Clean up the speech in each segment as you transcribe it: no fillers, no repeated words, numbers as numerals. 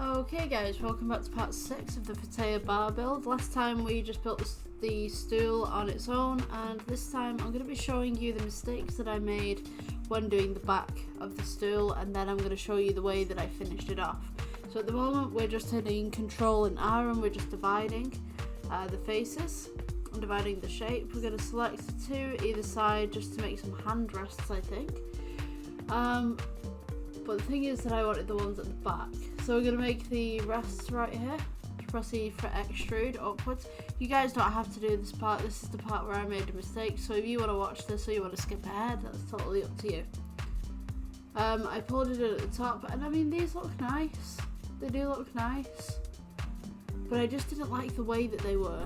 Okay guys, welcome back to part 6 of the Fortajah bar build. Last time we just built the stool on its own, and this time I'm going to be showing you the mistakes that I made when doing the back of the stool, and then I'm going to show you the way that I finished it off. So at the moment we're just hitting Control and R and we're just dividing the faces and dividing the shape. We're going to select 2 either side just to make some hand rests, I think. But the thing is that I wanted the ones at the back. So we're going to make the rests right here. Press E for extrude upwards. You guys don't have to do this part. This is the part where I made a mistake. So if you want to watch this or you want to skip ahead, that's totally up to you. I pulled it in at the top, and I mean, these look nice. They do look nice. But I just didn't like the way that they were.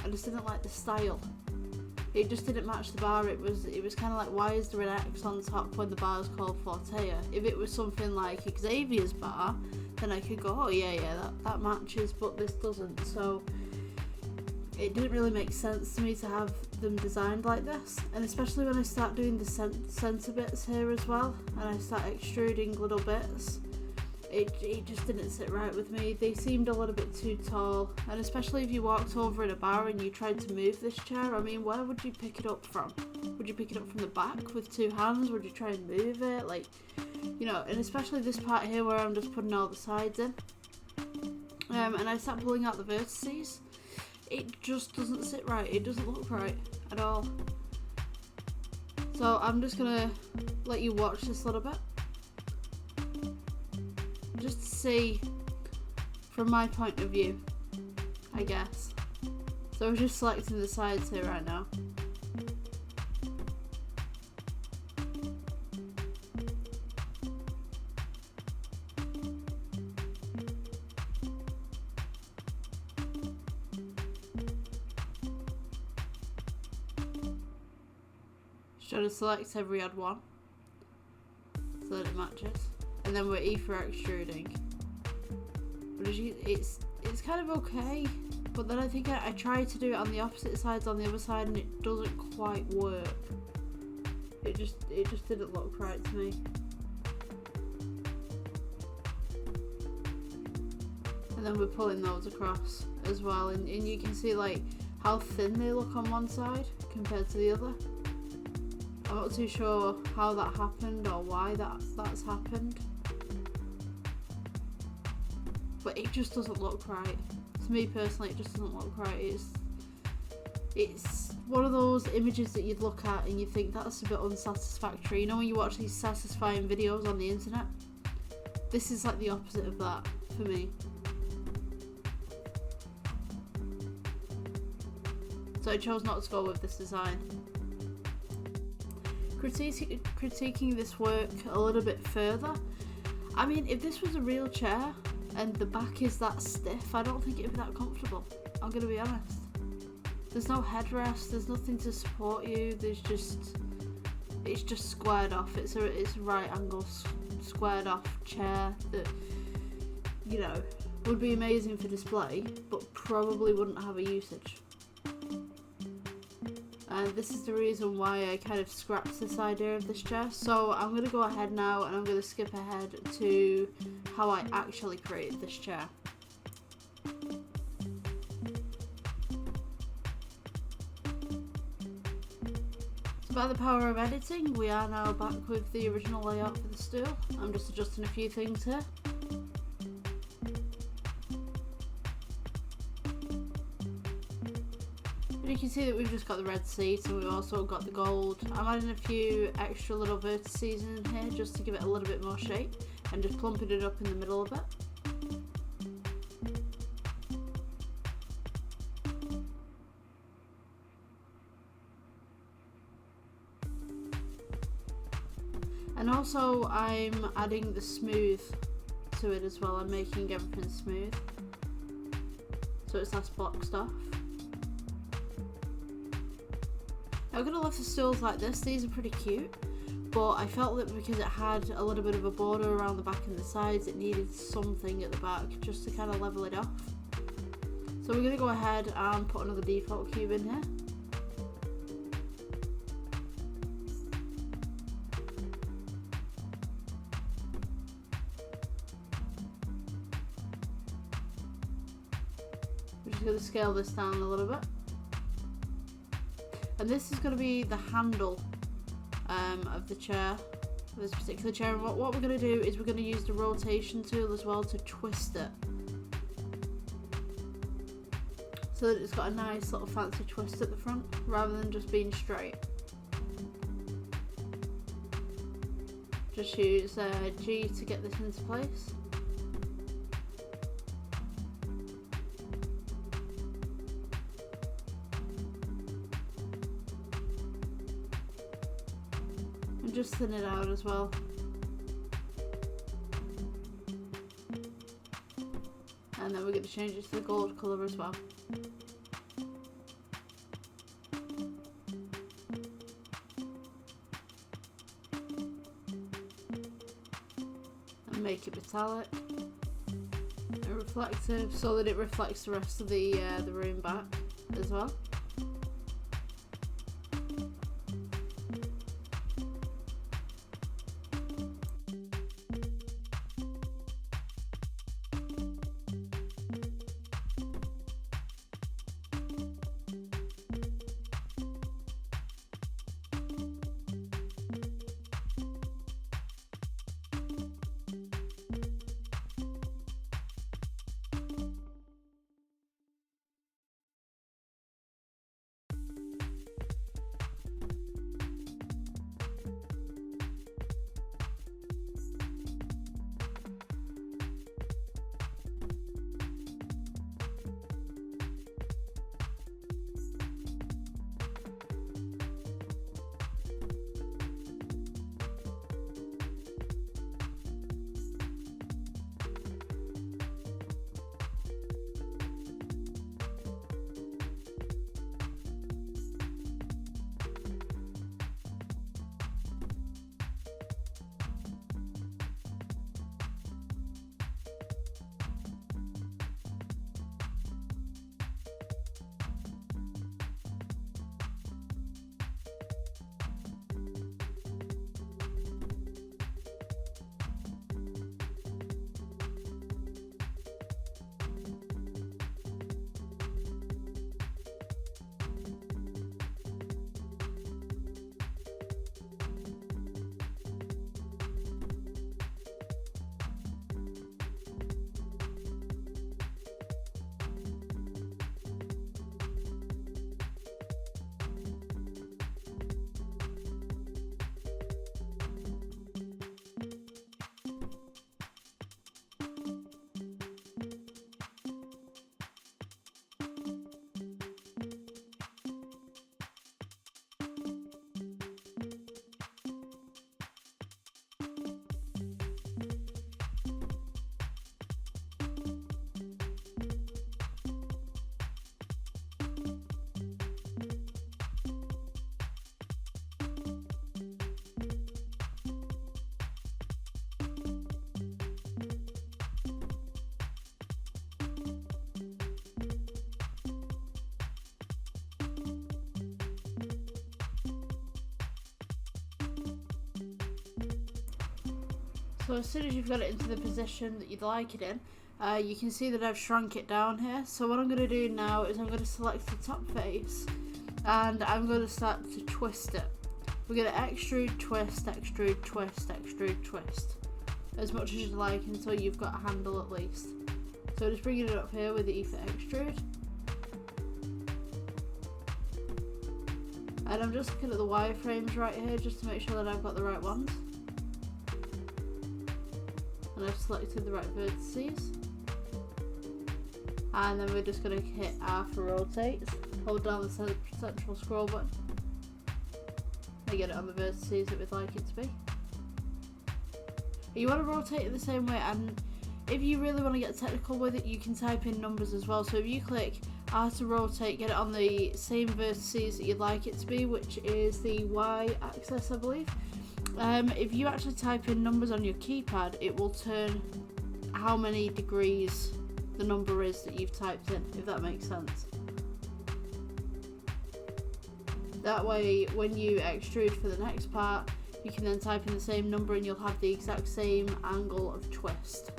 I just didn't like the style. It just didn't match the bar. It was kind of like, why is there an X on top when the bar is called Fortajah? If it was something like Xavier's bar, then I could go, oh yeah, that matches, but this doesn't. So it didn't really make sense to me to have them designed like this, and especially when I start doing the centre bits here as well, and I start extruding little bits, it just didn't sit right with me. They seemed a little bit too tall, and especially if you walked over in a bar and you tried to move this chair, I mean, where would you pick it up from? Would you pick it up from the back with 2 hands? Would you try and move it? Like, you know, and especially this part here where I'm just putting all the sides in. And I start pulling out the vertices. It just doesn't sit right. It doesn't look right at all. So I'm just gonna let you watch this a little bit, just to see from my point of view, I guess. So I'm just selecting the sides here right now. Try to select every odd one so that it matches, and then we're E for extruding. But it's kind of okay, but then I think I tried to do it on the opposite sides on the other side, and it doesn't quite work. It just didn't look right to me. And then we're pulling those across as well, and you can see like how thin they look on one side compared to the other. I'm not too sure how that happened or why that's happened, but it just doesn't look right. To me personally, it just doesn't look right. It's one of those images that you'd look at and you think that's a bit unsatisfactory. You know when you watch these satisfying videos on the internet? This is like the opposite of that for me. So I chose not to go with this design. Critiquing this work a little bit further, I mean, if this was a real chair and the back is that stiff, I don't think it would be that comfortable. I'm gonna be honest. There's no headrest, there's nothing to support you, it's just squared off. It's a right angle squared off chair that, you know, would be amazing for display but probably wouldn't have a usage. And this is the reason why I kind of scrapped this idea of this chair. So I'm going to go ahead now and I'm going to skip ahead to how I actually created this chair. So by the power of editing, we are now back with the original layout for the stool. I'm just adjusting a few things here. You can see that we've just got the red seat and we've also got the gold. I'm adding a few extra little vertices in here just to give it a little bit more shape and just plumping it up in the middle of it. And also I'm adding the smooth to it as well. I'm making everything smooth so it's less boxed off. I'm going to leave the stools like this. These are pretty cute, but I felt that because it had a little bit of a border around the back and the sides, it needed something at the back just to kind of level it off. So we're going to go ahead and put another default cube in here. just going to scale this down a little bit. And this is going to be the handle of the chair, this particular chair. And what we're going to do is we're going to use the rotation tool as well to twist it, so that it's got a nice little fancy twist at the front rather than just being straight. Just use G to get this into place. And just thin it out as well. And then we're going to change it to the gold colour as well. And make it metallic and reflective so that it reflects the rest of the room back as well. So as soon as you've got it into the position that you'd like it in, you can see that I've shrunk it down here. So what I'm going to do now is I'm going to select the top face and I'm going to start to twist it. We're going to extrude, twist, extrude, twist, extrude, twist, as much as you'd like until you've got a handle at least. So just bringing it up here with the E for extrude. And I'm just looking at the wireframes right here just to make sure that I've got the right ones. And I've selected the right vertices. And then we're just going to hit R for rotate. Hold down the central scroll button. And get it on the vertices that we'd like it to be. You want to rotate it the same way, and if you really want to get technical with it, you can type in numbers as well. So if you click R to rotate, get it on the same vertices that you'd like it to be, which is the Y axis, I believe. If you actually type in numbers on your keypad, it will turn how many degrees the number is that you've typed in, if that makes sense. That way, when you extrude for the next part, you can then type in the same number and you'll have the exact same angle of twist.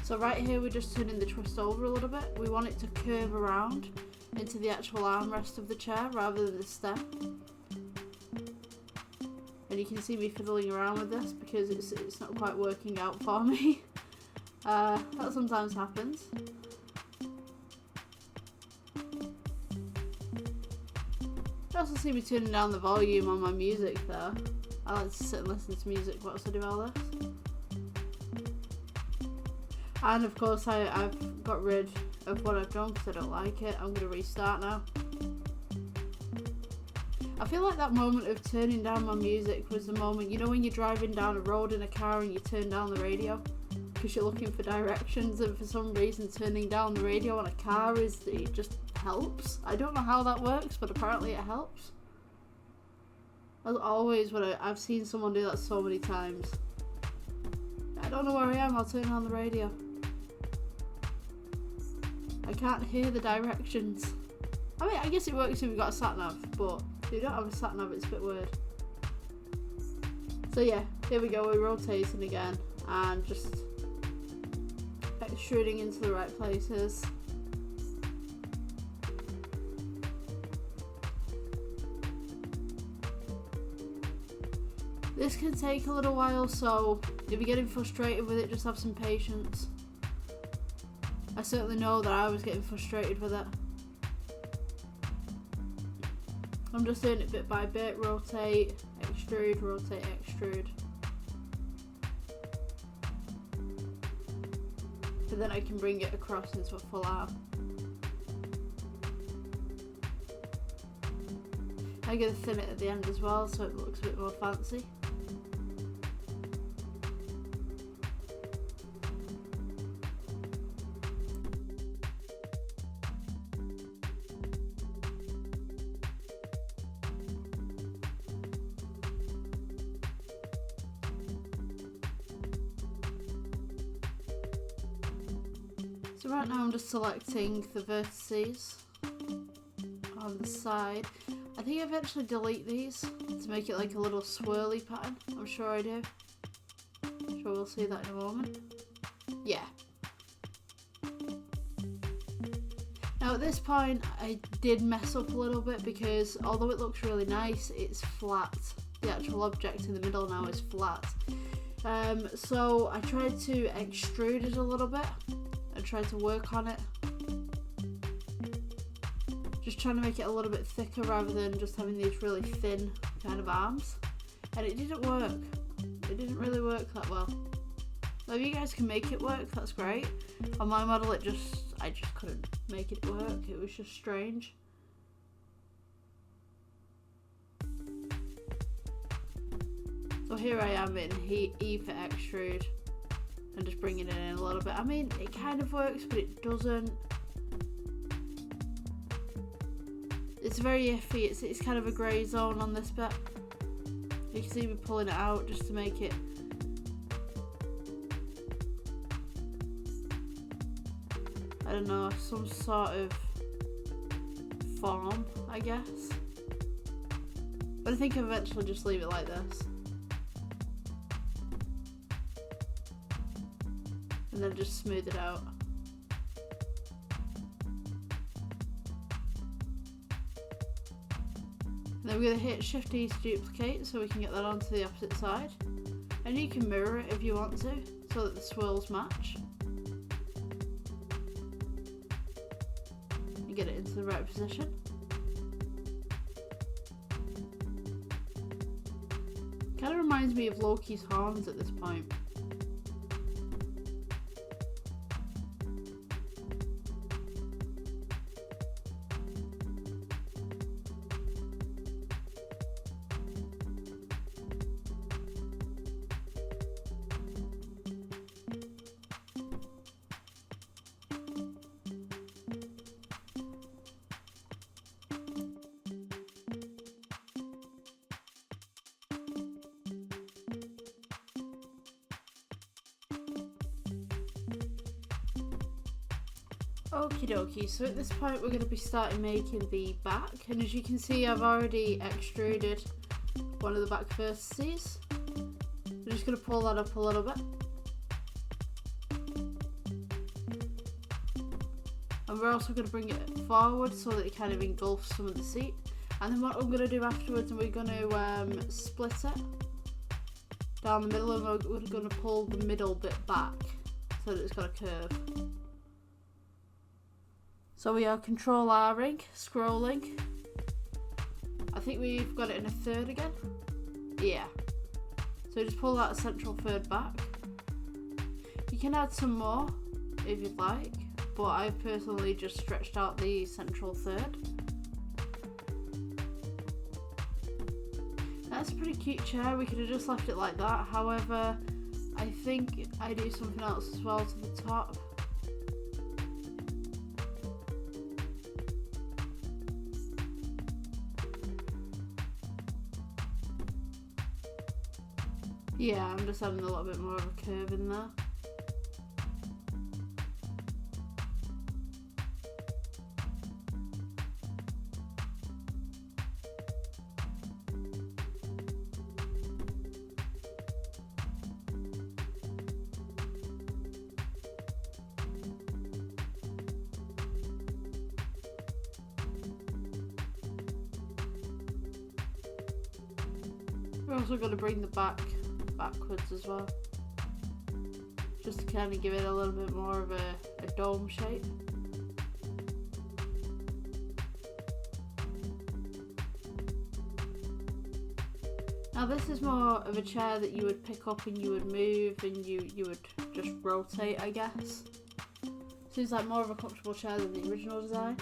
So right here we're just turning the twist over a little bit. We want it to curve around into the actual armrest of the chair rather than the step. And you can see me fiddling around with this because it's not quite working out for me. That sometimes happens. You also see me turning down the volume on my music there. I like to sit and listen to music whilst I do all this. And of course I've got rid of what I've done because I don't like it. I'm going to restart now. I feel like that moment of turning down my music was the moment, you know when you're driving down a road in a car and you turn down the radio because you're looking for directions, and for some reason turning down the radio on a car it just helps. I don't know how that works, but apparently it helps. As always, I've seen someone do that so many times. I don't know where I am, I'll turn on the radio. I can't hear the directions. I mean, I guess it works if you've got a sat-nav, but if you don't have a sat-nav, it's a bit weird. So yeah, here we go, we're rotating again and just extruding into the right places. This can take a little while, so if you're getting frustrated with it, just have some patience. I certainly know that I was getting frustrated with it. I'm just doing it bit by bit, rotate, extrude, rotate, extrude. And then I can bring it across into a full arm. I'm going to thin it at the end as well so it looks a bit more fancy. So right now I'm just selecting the vertices on the side. I think I eventually delete these to make it like a little swirly pattern. I'm sure I do. I'm sure we'll see that in a moment. Yeah. Now at this point I did mess up a little bit because although it looks really nice, it's flat. The actual object in the middle now is flat. So I tried to extrude it a little bit. I tried to work on it, just trying to make it a little bit thicker rather than just having these really thin kind of arms, and it didn't work. It didn't really work that well. So if you guys can make it work, that's great. On my model I just couldn't make it work. It was just strange. So here I am in E for extrude. And just bringing it in a little bit. I mean, it kind of works, but it doesn't. It's very iffy. It's kind of a grey zone on this bit. You can see me pulling it out just to make it. I don't know, some sort of form, I guess. But I think I'll eventually just leave it like this. And then just smooth it out. And then we're going to hit Shift E to duplicate so we can get that onto the opposite side. And you can mirror it if you want to, so that the swirls match. And get it into the right position. Kind of reminds me of Loki's horns at this point. Okie dokie, so at this point we're going to be starting making the back, and as you can see I've already extruded one of the back vertices. I'm just going to pull that up a little bit. And we're also going to bring it forward so that it kind of engulfs some of the seat. And then what I'm going to do afterwards, we're going to split it down the middle, and we're going to pull the middle bit back so that it's got a curve. So we are Control R-ing, scrolling. I think we've got it in a third again. Yeah. So just pull that central third back. You can add some more if you'd like, but I've personally just stretched out the central third. That's a pretty cute chair. We could have just left it like that. However, I think I do something else as well to the top. Yeah, I'm just adding a little bit more of a curve in there. We're also going to bring the back backwards as well, just to kind of give it a little bit more of a dome shape. Now this is more of a chair that you would pick up and you would move and you would just rotate, I guess. Seems like more of a comfortable chair than the original design.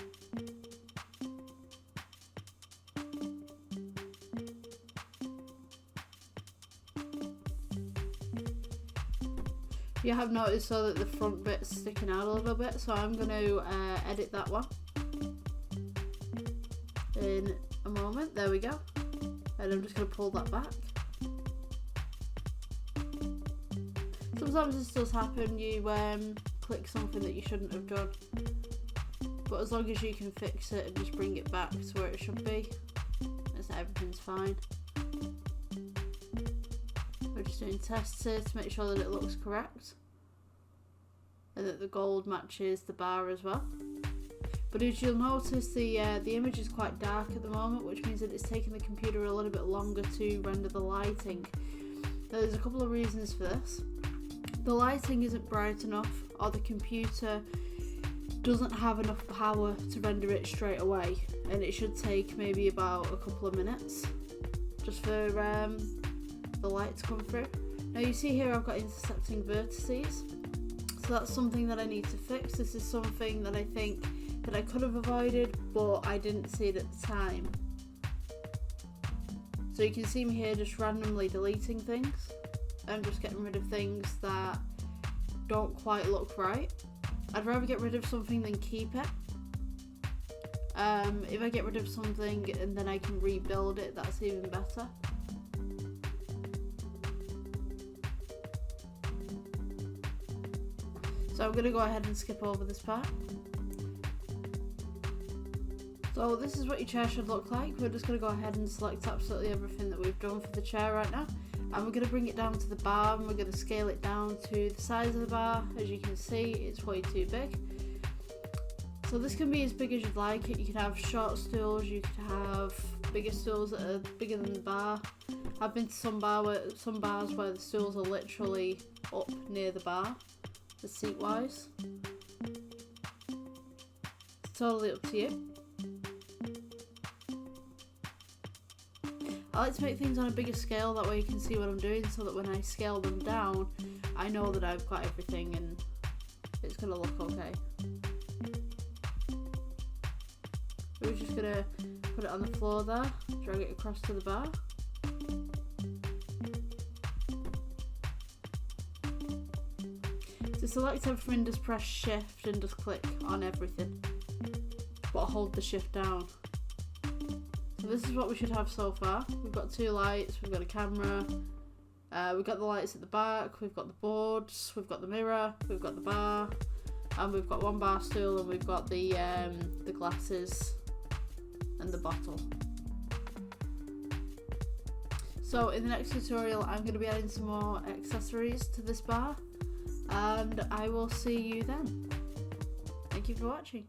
You have noticed so that the front bit's sticking out a little bit, so I'm going to edit that one in a moment. There we go. And I'm just going to pull that back. Sometimes this does happen, you click something that you shouldn't have done, but as long as you can fix it and just bring it back to where it should be, everything's fine. We're just doing tests here to make sure that it looks correct and that the gold matches the bar as well. But as you'll notice, the image is quite dark at the moment, which means that it's taking the computer a little bit longer to render the lighting. Now, there's a couple of reasons for this. The lighting isn't bright enough, or the computer doesn't have enough power to render it straight away, and it should take maybe about a couple of minutes just for the light to come through. Now you see here I've got intersecting vertices, so that's something that I need to fix. This is something that I think that I could have avoided, but I didn't see it at the time. So you can see me here just randomly deleting things. I'm just getting rid of things that don't quite look right. I'd rather get rid of something than keep it. If I get rid of something and then I can rebuild it, that's even better. So I'm going to go ahead and skip over this part. So this is what your chair should look like. We're just going to go ahead and select absolutely everything that we've done for the chair right now. And we're going to bring it down to the bar, and we're going to scale it down to the size of the bar. As you can see, it's way too big. So this can be as big as you'd like it. You can have short stools, you could have bigger stools that are bigger than the bar. I've been to some bars where the stools are literally up near the bar, the seat wise. It's totally up to you. I like to make things on a bigger scale, that way you can see what I'm doing, so that when I scale them down, I know that I've got everything and it's going to look okay. We're just going to put it on the floor there, drag it across to the bar. To select everything, just press shift and just click on everything, but hold the shift down. So this is what we should have so far. We've got two lights, we've got a camera, we've got the lights at the back, we've got the boards, we've got the mirror, we've got the bar, and we've got one bar stool, and we've got the glasses and the bottle. So in the next tutorial I'm going to be adding some more accessories to this bar, and I will see you then. Thank you. thank you for watching.